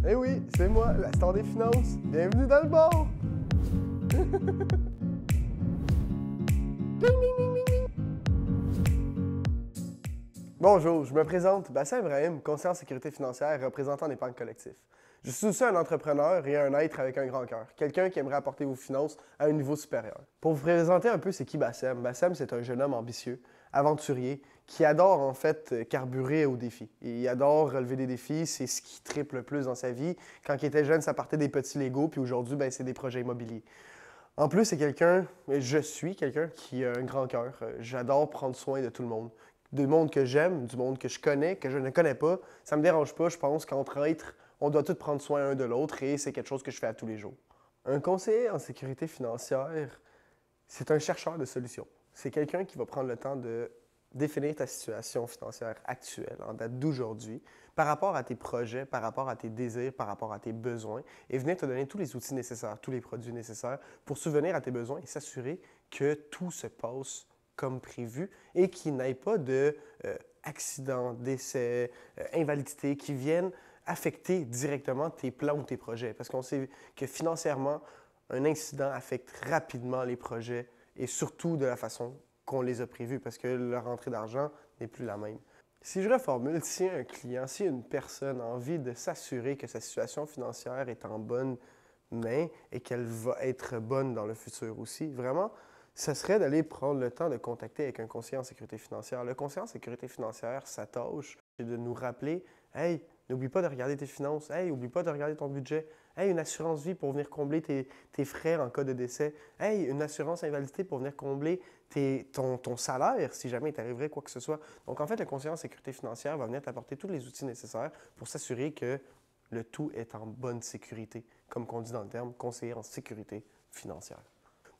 Eh oui, c'est moi, la star des finances. Bienvenue dans le bar! Ding, ding, ding, ding, ding. Bonjour, je me présente, Bassem Ibrahim, conseiller en sécurité financière et représentant d'épargne collectif. Je suis aussi un entrepreneur et un être avec un grand cœur, quelqu'un qui aimerait apporter vos finances à un niveau supérieur. Pour vous présenter un peu c'est qui Bassem, Bassem c'est un jeune homme ambitieux, aventurier, qui adore en fait carburer aux défis. Il adore relever des défis, c'est ce qui triple le plus dans sa vie. Quand il était jeune, ça partait des petits Legos, puis aujourd'hui, c'est des projets immobiliers. En plus, je suis quelqu'un qui a un grand cœur. J'adore prendre soin de tout le monde. Du monde que j'aime, du monde que je connais, que je ne connais pas. Ça ne me dérange pas, je pense qu'entre êtres, on doit tous prendre soin un de l'autre et c'est quelque chose que je fais à tous les jours. Un conseiller en sécurité financière, c'est un chercheur de solutions. C'est quelqu'un qui va prendre le temps de définir ta situation financière actuelle, en date d'aujourd'hui, par rapport à tes projets, par rapport à tes désirs, par rapport à tes besoins, et venir te donner tous les outils nécessaires, tous les produits nécessaires pour subvenir à tes besoins et s'assurer que tout se passe comme prévu et qu'il n'y ait pas d'accidents, décès, invalidité qui viennent affecter directement tes plans ou tes projets. Parce qu'on sait que financièrement, un incident affecte rapidement les projets et surtout de la façon qu'on les a prévus parce que leur rentrée d'argent n'est plus la même. Si je reformule, si un client, si une personne a envie de s'assurer que sa situation financière est en bonne main et qu'elle va être bonne dans le futur aussi, vraiment, ce serait d'aller prendre le temps de contacter avec un conseiller en sécurité financière. Le conseiller en sécurité financière, sa tâche, c'est de nous rappeler « Hey, n'oublie pas de regarder tes finances. Hey, n'oublie pas de regarder ton budget. Hey, une assurance vie pour venir combler tes frais en cas de décès. Hey, une assurance invalidité pour venir combler ton salaire si jamais il t'arriverait quoi que ce soit. » Donc, en fait, le conseiller en sécurité financière va venir t'apporter tous les outils nécessaires pour s'assurer que le tout est en bonne sécurité, comme on dit dans le terme, conseiller en sécurité financière.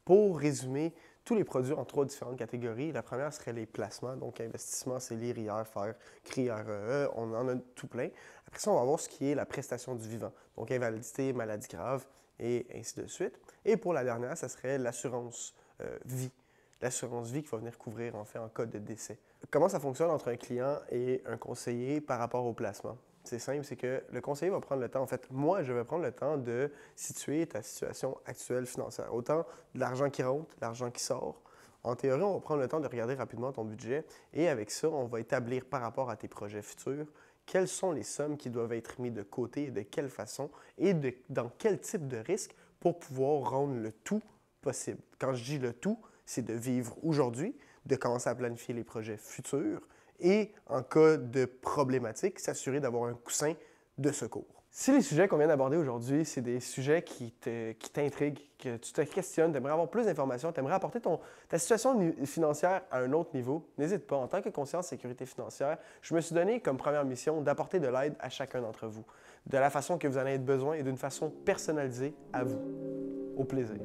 Pour résumer, tous les produits en 3 différentes catégories. La première serait les placements, donc investissement, c'est lire, IR, faire, CRI, REE, on en a tout plein. Après ça, on va voir ce qui est la prestation du vivant, donc invalidité, maladie grave et ainsi de suite. Et pour la dernière, ça serait l'assurance vie. L'assurance vie qui va venir couvrir en fait en cas de décès. Comment ça fonctionne entre un client et un conseiller par rapport au placement? C'est simple, c'est que le conseiller va prendre le temps, en fait, moi, je vais prendre le temps de situer ta situation actuelle financière. Autant de l'argent qui rentre, l'argent qui sort. En théorie, on va prendre le temps de regarder rapidement ton budget et avec ça, on va établir par rapport à tes projets futurs quelles sont les sommes qui doivent être mises de côté et de quelle façon et dans quel type de risque pour pouvoir rendre le tout possible. Quand je dis le tout, c'est de vivre aujourd'hui, de commencer à planifier les projets futurs, et en cas de problématique, s'assurer d'avoir un coussin de secours. Si les sujets qu'on vient d'aborder aujourd'hui, c'est des sujets qui t'intriguent, que tu te questionnes, tu aimerais avoir plus d'informations, tu aimerais apporter ta situation financière à un autre niveau, n'hésite pas. En tant que conseiller en sécurité financière, je me suis donné comme première mission d'apporter de l'aide à chacun d'entre vous, de la façon que vous en avez besoin et d'une façon personnalisée à vous. Au plaisir.